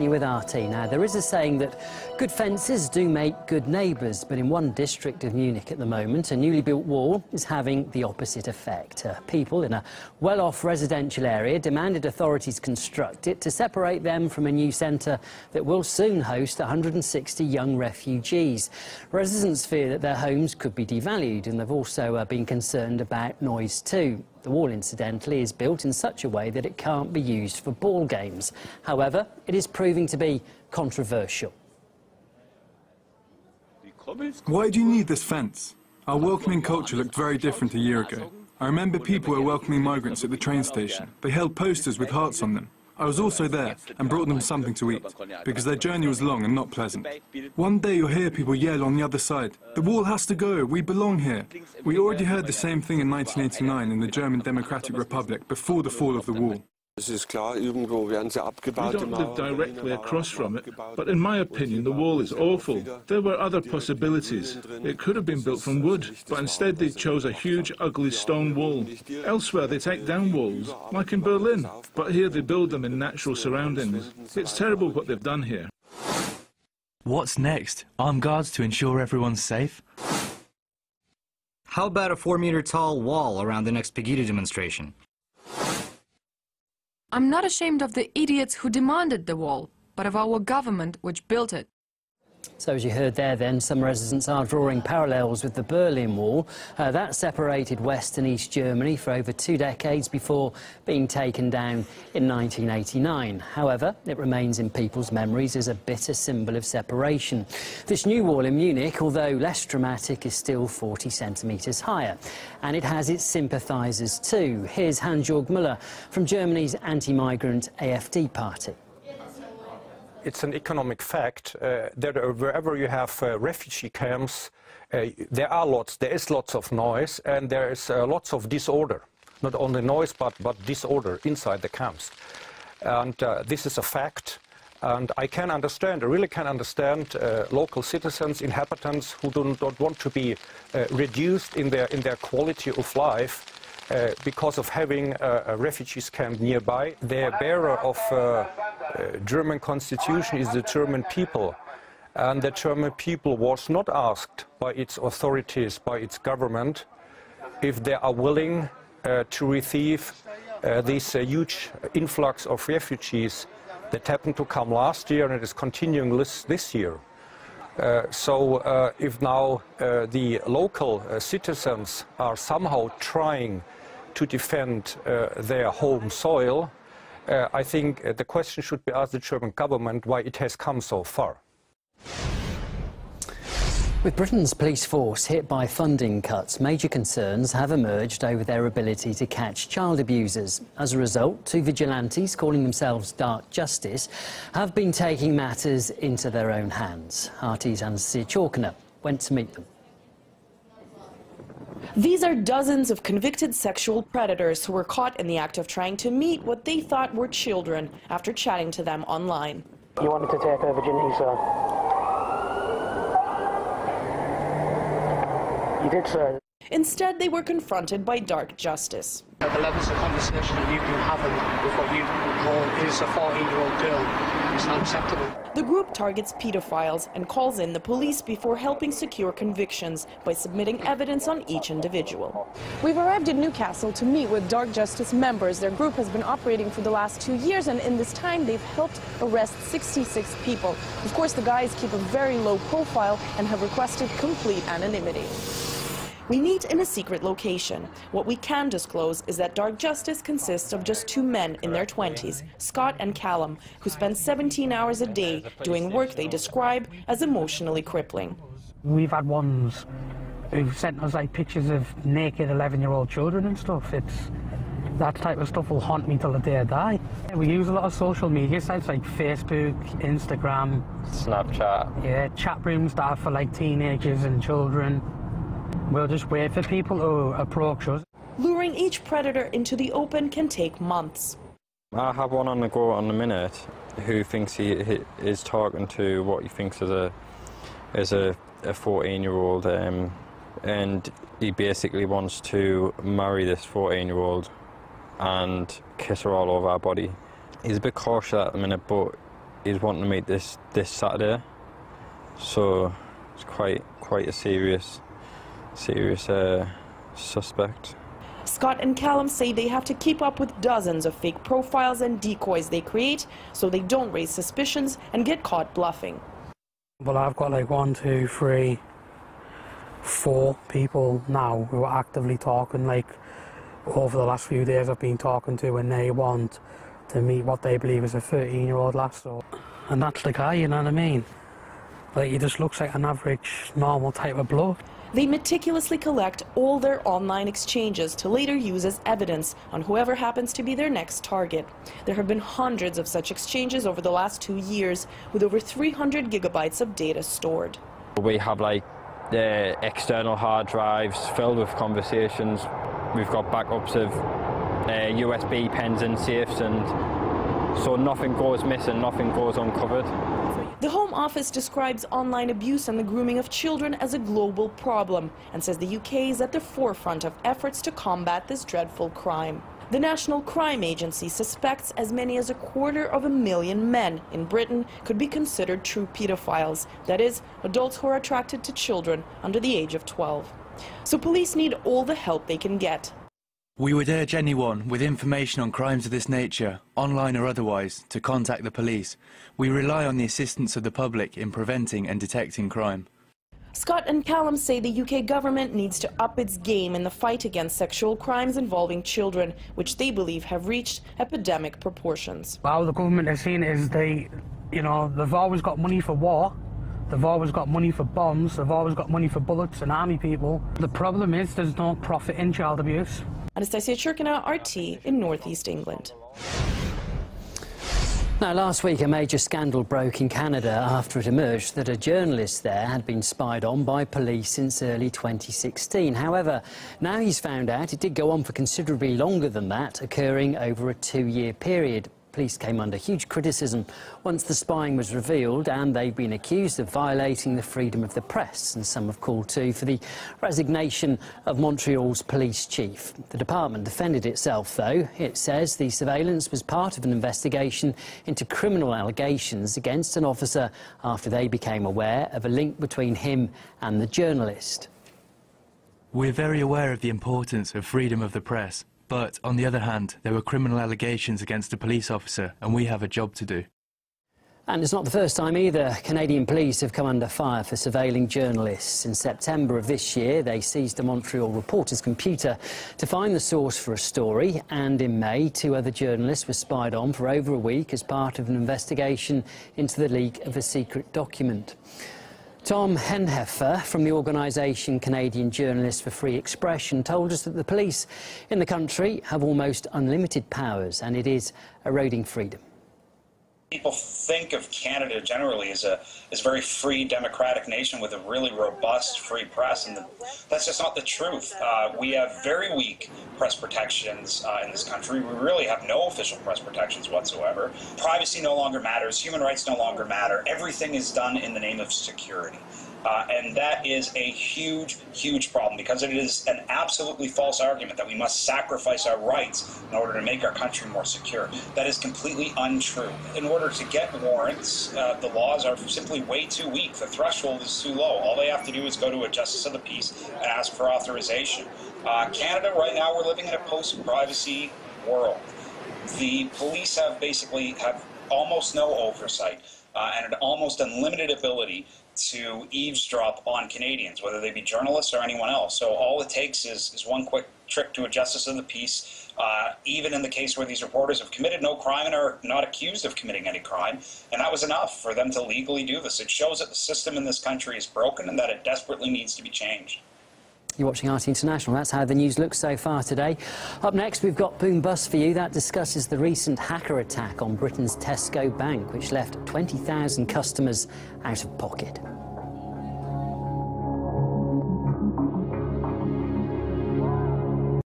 connecting you with RT. Now, there is a saying that good fences do make good neighbours, but in one district of Munich at the moment, a newly built wall is having the opposite effect. People in a well-off residential area demanded authorities construct it to separate them from a new centre that will soon host 160 young refugees. Residents fear that their homes could be devalued, and they've also been concerned about noise too. The wall, incidentally, is built in such a way that it can't be used for ball games. However, it is proving to be controversial. Why do you need this fence? Our welcoming culture looked very different a year ago. I remember people were welcoming migrants at the train station. They held posters with hearts on them. I was also there and brought them something to eat, because their journey was long and not pleasant. One day you'll hear people yell on the other side, "The wall has to go, we belong here." We already heard the same thing in 1989 in the German Democratic Republic, before the fall of the wall. We don't live directly across from it, but in my opinion the wall is awful. There were other possibilities. It could have been built from wood, but instead they chose a huge, ugly stone wall. Elsewhere they take down walls, like in Berlin, but here they build them in natural surroundings. It's terrible what they've done here. What's next? Armed guards to ensure everyone's safe? How about a 4-meter-tall wall around the next Pegida demonstration? I'm not ashamed of the idiots who demanded the wall, but of our government which built it. So as you heard there then, some residents are drawing parallels with the Berlin Wall. That separated West and East Germany for over 2 decades before being taken down in 1989. However, it remains in people's memories as a bitter symbol of separation. This new wall in Munich, although less dramatic, is still 40 centimetres higher. And it has its sympathisers too. Here's Hans-Jörg Müller from Germany's anti-migrant AfD party. It's an economic fact that wherever you have refugee camps, there is lots of noise, and there is lots of disorder. Not only noise, but disorder inside the camps. And this is a fact. And I really can understand local citizens, inhabitants who do not want to be reduced in their quality of life because of having a refugees camp nearby. The bearer of German constitution is the German people, and the German people was not asked by its authorities, by its government, if they are willing to receive this huge influx of refugees that happened to come last year and it is continuing this year. So if now the local citizens are somehow trying to defend their home soil, I think the question should be asked the German government why it has come so far. With Britain's police force hit by funding cuts, major concerns have emerged over their ability to catch child abusers. As a result, 2 vigilantes, calling themselves Dark Justice, have been taking matters into their own hands. RT's Anastasia Chalkiner went to meet them. These are dozens of convicted sexual predators who were caught in the act of trying to meet what they thought were children after chatting to them online. You wanted to take her virginity, sir? You did, sir. Instead, they were confronted by Dark Justice. The levels of conversation that you've been having with what you call is a 14-year-old girl. It's not acceptable. The group targets pedophiles and calls in the police before helping secure convictions by submitting evidence on each individual. We've arrived in Newcastle to meet with Dark Justice members. Their group has been operating for the last 2 years, and in this time they've helped arrest 66 people. Of course, the guys keep a very low profile and have requested complete anonymity. We meet in a secret location. What we can disclose is that Dark Justice consists of just 2 men in their 20s, Scott and Callum, who spend 17 hours a day doing work they describe as emotionally crippling. We've had ones who've sent us like pictures of naked 11-year-old children and stuff. That type of stuff will haunt me till the day I die. We use a lot of social media sites like Facebook, Instagram, Snapchat. Yeah, chat rooms that are for like teenagers and children. We'll just wait for people to approach us. Luring each predator into the open can take months. I have one on the go on the minute who thinks he is talking to what he thinks is a 14-year-old, and he basically wants to marry this 14-year-old and kiss her all over her body. He's a bit cautious at the minute, but He's wanting to meet this Saturday, so it's quite a serious suspect. Scott and Callum say they have to keep up with dozens of fake profiles and decoys they create so they don't raise suspicions and get caught bluffing. Well, I've got like 1, 2, 3, 4 people now who are actively talking, like over the last few days I've been talking to, and they want to meet what they believe is a 13-year-old lass. And that's the guy, you know what I mean? Like, he just looks like an average, normal type of bloke. They meticulously collect all their online exchanges to later use as evidence on whoever happens to be their next target. There have been hundreds of such exchanges over the last 2 years, with over 300 gigabytes of data stored. We have like external hard drives filled with conversations. We've got backups of USB pens and safes, and so nothing goes missing, nothing goes uncovered. The Home Office describes online abuse and the grooming of children as a global problem and says the UK is at the forefront of efforts to combat this dreadful crime. The National Crime Agency suspects as many as 250,000 men in Britain could be considered true pedophiles, that is, adults who are attracted to children under the age of 12. So police need all the help they can get. We would urge anyone with information on crimes of this nature, online or otherwise, to contact the police. We rely on the assistance of the public in preventing and detecting crime. Scott and Callum say the UK government needs to up its game in the fight against sexual crimes involving children, which they believe have reached epidemic proportions. How the government has seen it is they've always got money for war. They've always got money for bombs. They've always got money for bullets and army people. The problem is there's no profit in child abuse. Anastasia Churkina, RT in Northeast England. Now, last week a major scandal broke in Canada after it emerged that a journalist there had been spied on by police since early 2016. However, now he's found out it did go on for considerably longer than that, occurring over a 2-year period. Police came under huge criticism once the spying was revealed, and they've been accused of violating the freedom of the press, and some have called too for the resignation of Montreal's police chief. The department defended itself, though. It says the surveillance was part of an investigation into criminal allegations against an officer after they became aware of a link between him and the journalist. We're very aware of the importance of freedom of the press. But, on the other hand, there were criminal allegations against a police officer, and we have a job to do. And it's not the first time either. Canadian police have come under fire for surveilling journalists. In September of this year, they seized a Montreal reporter's computer to find the source for a story. And in May, 2 other journalists were spied on for over a week as part of an investigation into the leak of a secret document. Tom Henheffer from the organisation Canadian Journalists for Free Expression told us that the police in the country have almost unlimited powers, and it is eroding freedom. People think of Canada generally as a very free, democratic nation with a really robust free press, and that's just not the truth. We have very weak press protections in this country. We really have no official press protections whatsoever. Privacy no longer matters. Human rights no longer matter. Everything is done in the name of security. And that is a huge, huge problem, because it is an absolutely false argument that we must sacrifice our rights in order to make our country more secure. That is completely untrue. In order to get warrants, the laws are simply way too weak. The threshold is too low. All they have to do is go to a justice of the peace and ask for authorization. Canada, right now, we're living in a post-privacy world. The police have almost no oversight and an almost unlimited ability to eavesdrop on Canadians, whether they be journalists or anyone else. So all it takes is one quick trick to a justice of the peace, even in the case where these reporters have committed no crime and are not accused of committing any crime. And that was enough for them to legally do this. It shows that the system in this country is broken and that it desperately needs to be changed. You're watching RT International. That's how the news looks so far today. Up next, we've got Boom Bust for you. That discusses the recent hacker attack on Britain's Tesco Bank, which left 20,000 customers out of pocket.